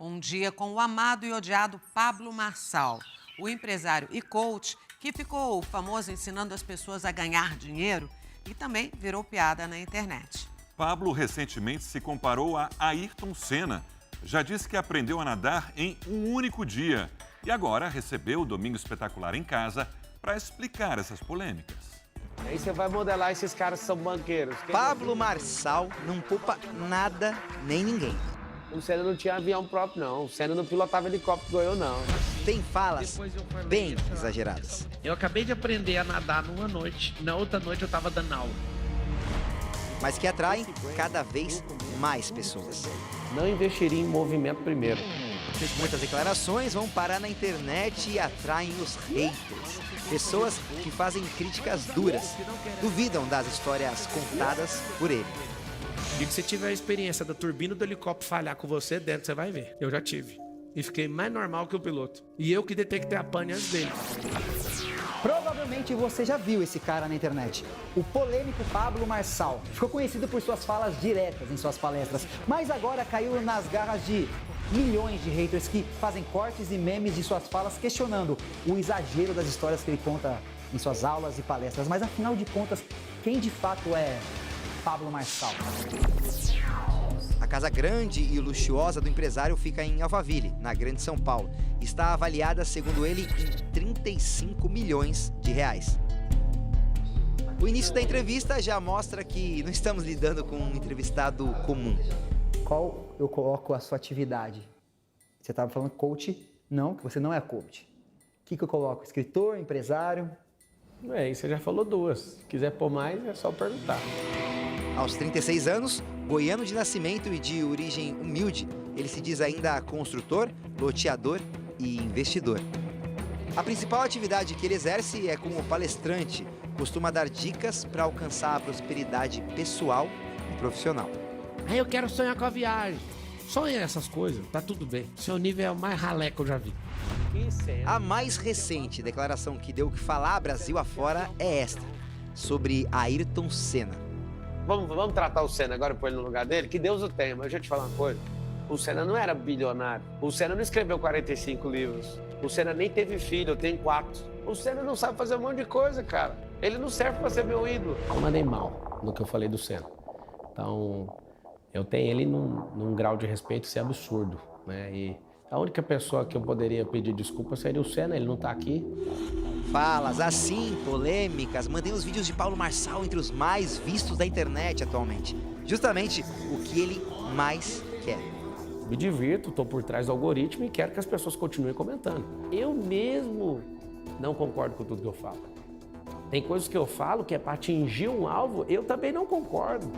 Um dia com o amado e odiado Pablo Marçal, o empresário e coach que ficou famoso ensinando as pessoas a ganhar dinheiro e também virou piada na internet. Pablo recentemente se comparou a Ayrton Senna. Já disse que aprendeu a nadar em um único dia e agora recebeu o Domingo Espetacular em casa para explicar essas polêmicas. Aí você vai modelar esses caras que são banqueiros. Pablo Marçal não poupa nada nem ninguém. O Senna não tinha avião próprio, não. O Senna não pilotava helicóptero igual eu, não. Tem falas bem exageradas. Eu acabei de aprender a nadar numa noite. Na outra noite eu tava dando aula. Mas que atraem cada vez mais pessoas. Não investiria em movimento primeiro. Muitas declarações vão parar na internet e atraem os haters. Pessoas que fazem críticas duras, duvidam das histórias contadas por ele. E que você tiver a experiência da turbina do helicóptero falhar com você dentro, você vai ver. Eu já tive. E fiquei mais normal que o piloto. E eu que detectei a pane antes dele. Provavelmente você já viu esse cara na internet, o polêmico Pablo Marçal. Ficou conhecido por suas falas diretas em suas palestras, mas agora caiu nas garras de milhões de haters que fazem cortes e memes de suas falas questionando o exagero das histórias que ele conta em suas aulas e palestras. Mas afinal de contas, quem de fato é Pablo Marçal? A casa grande e luxuosa do empresário fica em Alphaville, na Grande São Paulo. Está avaliada, segundo ele, em 35 milhões de reais. O início da entrevista já mostra que não estamos lidando com um entrevistado comum. Qual eu coloco a sua atividade? Você estava falando coach? Não, que você não é coach. O que eu coloco? Escritor, empresário? Aí você já falou duas. Se quiser pôr mais, é só perguntar. Aos 36 anos, goiano de nascimento e de origem humilde, ele se diz ainda construtor, loteador e investidor. A principal atividade que ele exerce é como palestrante, costuma dar dicas para alcançar a prosperidade pessoal e profissional. Aí eu quero sonhar com a viagem. Sonha essas coisas, tá tudo bem. Seu nível é o mais ralé que eu já vi. A mais recente declaração que deu o que falar Brasil afora é esta, sobre Ayrton Senna. Vamos tratar o Senna agora e pôr ele no lugar dele? Que Deus o tenha, mas deixa eu te falar uma coisa. O Senna não era bilionário. O Senna não escreveu 45 livros. O Senna nem teve filho, eu tenho 4. O Senna não sabe fazer um monte de coisa, cara. Ele não serve para ser meu ídolo. Eu mandei mal no que eu falei do Senna. Então, eu tenho ele num grau de respeito que é absurdo, né? E a única pessoa que eu poderia pedir desculpa seria o Senna, ele não tá aqui. Falas assim, polêmicas, mantém os vídeos de Pablo Marçal entre os mais vistos da internet atualmente. Justamente o que ele mais quer. Me divirto, tô por trás do algoritmo e quero que as pessoas continuem comentando. Eu mesmo não concordo com tudo que eu falo. Tem coisas que eu falo que é para atingir um alvo, eu também não concordo.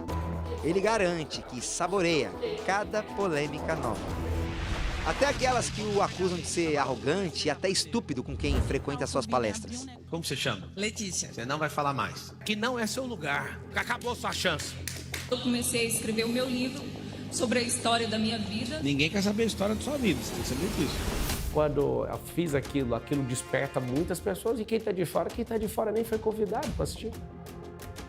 Ele garante que saboreia cada polêmica nova. Até aquelas que o acusam de ser arrogante e até estúpido com quem frequenta suas palestras. Como você chama? Letícia. Você não vai falar mais. Que não é seu lugar. Acabou sua chance. Eu comecei a escrever o meu livro sobre a história da minha vida. Ninguém quer saber a história da sua vida, você tem que saber disso. Quando eu fiz aquilo desperta muitas pessoas e quem tá de fora nem foi convidado para assistir.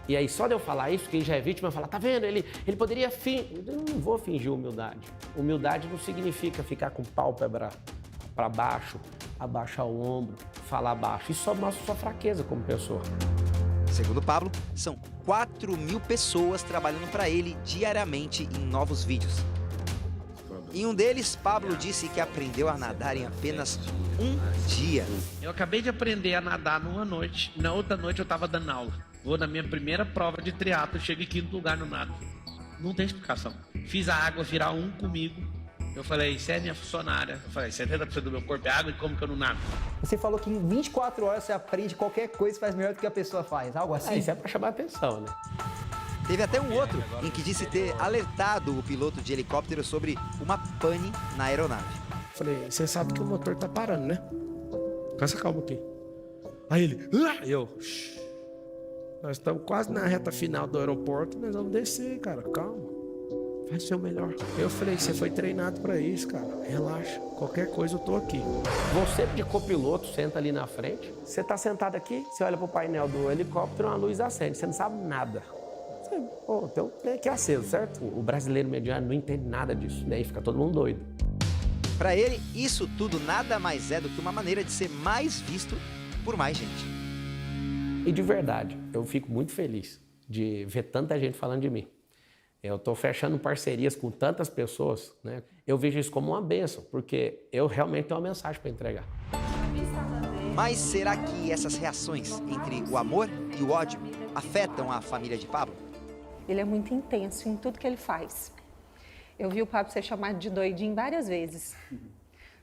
E aí só de eu falar isso, quem já é vítima fala, tá vendo, ele poderia fingir. Eu não vou fingir humildade. Humildade não significa ficar com pálpebra para baixo, abaixar o ombro, falar baixo. Isso só mostra sua fraqueza como pessoa. Segundo Pablo, são 4.000 pessoas trabalhando para ele diariamente em novos vídeos. Em um deles, Pablo disse que aprendeu a nadar em apenas um dia. Eu acabei de aprender a nadar numa noite. Na outra noite eu tava dando aula. Vou na minha primeira prova de triatlo, chego em 5º lugar no nado. Não tem explicação. Fiz a água virar um comigo. Eu falei, você é minha funcionária. Eu falei, 70% do meu corpo é água e como que eu não nado? Você falou que em 24 horas você aprende qualquer coisa e faz melhor do que a pessoa faz, algo assim? Isso é para chamar atenção, né? Teve até um outro em que disse ter alertado o piloto de helicóptero sobre uma pane na aeronave. Falei, você sabe que o motor tá parando, né? Com essa calma aqui. Aí ele, shh. Nós estamos quase na reta final do aeroporto, nós vamos descer, cara, calma. Vai ser o melhor. Eu falei, você foi treinado pra isso, cara. Relaxa, qualquer coisa eu tô aqui. Você de copiloto senta ali na frente, você tá sentado aqui, você olha pro painel do helicóptero, uma luz acende, você não sabe nada. Você, tem aqui aceso, certo? O brasileiro mediano não entende nada disso, daí fica todo mundo doido. Para ele, isso tudo nada mais é do que uma maneira de ser mais visto por mais gente. E de verdade, eu fico muito feliz de ver tanta gente falando de mim. Eu estou fechando parcerias com tantas pessoas, né? Eu vejo isso como uma bênção, porque eu realmente tenho uma mensagem para entregar. Mas será que essas reações entre o amor e o ódio afetam a família de Pablo? Ele é muito intenso em tudo que ele faz. Eu vi o Pablo ser chamado de doidinho várias vezes.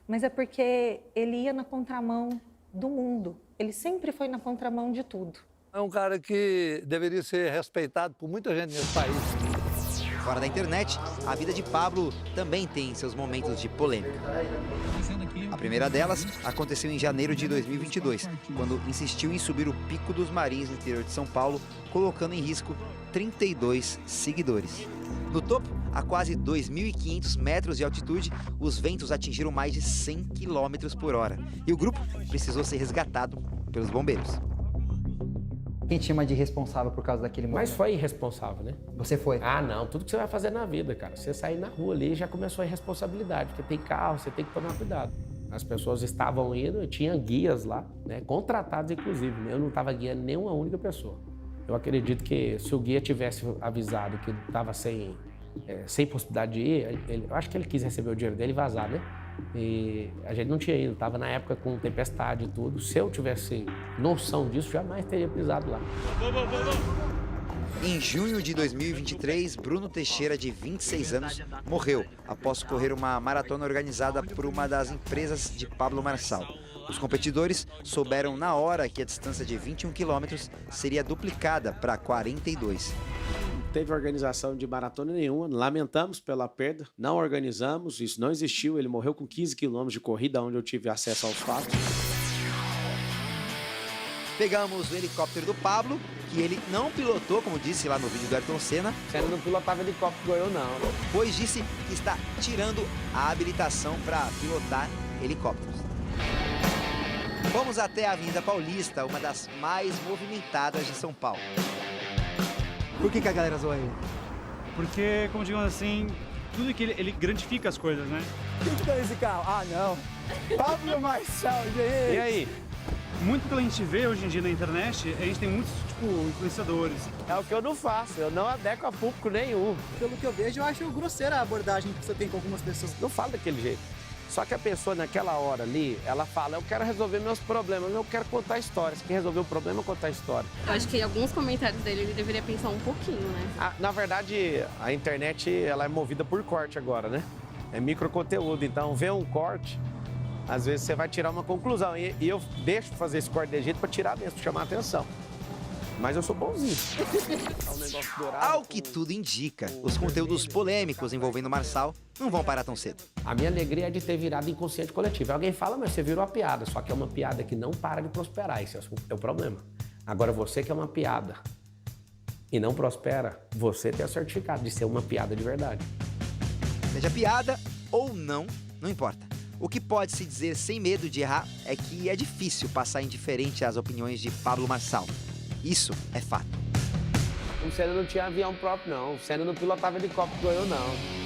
Mas é porque ele ia na contramão do mundo. Ele sempre foi na contramão de tudo. É um cara que deveria ser respeitado por muita gente nesse país. Fora da internet, a vida de Pablo também tem seus momentos de polêmica. A primeira delas aconteceu em janeiro de 2022, quando insistiu em subir o Pico dos Marins no interior de São Paulo, colocando em risco 32 seguidores. No topo, a quase 2.500 metros de altitude, os ventos atingiram mais de 100 km por hora e o grupo precisou ser resgatado pelos bombeiros. Quem te chama de responsável por causa daquele momento? Mas foi irresponsável, né? Você foi? Ah, não. Tudo que você vai fazer na vida, cara. Você sair na rua ali já começou a irresponsabilidade, porque tem carro, você tem que tomar cuidado. As pessoas estavam indo, tinha guias lá, né? Contratados, inclusive. Eu não estava guiando nenhuma única pessoa. Eu acredito que se o guia tivesse avisado que estava sem possibilidade de ir, eu acho que ele quis receber o dinheiro dele e vazar, né? E a gente não tinha ido, estava na época com tempestade e tudo. Se eu tivesse noção disso, jamais teria pisado lá. Em junho de 2023, Bruno Teixeira, de 26 anos, morreu após correr uma maratona organizada por uma das empresas de Pablo Marçal. Os competidores souberam na hora que a distância de 21 quilômetros seria duplicada para 42. Não teve organização de maratona nenhuma, lamentamos pela perda, não organizamos, isso não existiu, ele morreu com 15 quilômetros de corrida, onde eu tive acesso aos fatos. Pegamos o helicóptero do Pablo, que ele não pilotou, como disse lá no vídeo do Ayrton Senna. Você não pilotava helicóptero igual eu, não. Pois disse que está tirando a habilitação para pilotar helicópteros. Vamos até a Avenida Paulista, uma das mais movimentadas de São Paulo. Por que a galera zoa ele? Porque, como digamos assim, tudo que ele grandifica as coisas, né? Quem que tá nesse carro? Ah, não. Pablo Marçal, gente. E aí? Muito que a gente vê hoje em dia na internet, a gente tem muitos, influenciadores. É o que eu não faço, eu não adequo a público nenhum. Pelo que eu vejo, eu acho grosseira a abordagem que você tem com algumas pessoas. Não falo daquele jeito. Só que a pessoa naquela hora ali, ela fala, eu quero resolver meus problemas, eu quero contar histórias. Quem resolveu o problema é contar a história. Eu acho que alguns comentários dele ele deveria pensar um pouquinho, né? Na verdade, a internet ela é movida por corte agora, né? É microconteúdo, então vê um corte, às vezes você vai tirar uma conclusão. E eu deixo fazer esse corte de jeito para tirar mesmo, pra chamar a atenção. Mas eu sou bonzinho. É um negócio dourado. Ao que tudo indica, os conteúdos polêmicos envolvendo Marçal não vão parar tão cedo. A minha alegria é de ter virado inconsciente coletivo. Alguém fala, mas você virou uma piada. Só que é uma piada que não para de prosperar. Esse é o problema. Agora, você que é uma piada e não prospera, você tem o certificado de ser uma piada de verdade. Seja piada ou não, não importa. O que pode se dizer sem medo de errar é que é difícil passar indiferente às opiniões de Pablo Marçal. Isso é fato. O Senna não tinha avião próprio, não. O Senna não pilotava helicóptero igual eu, não.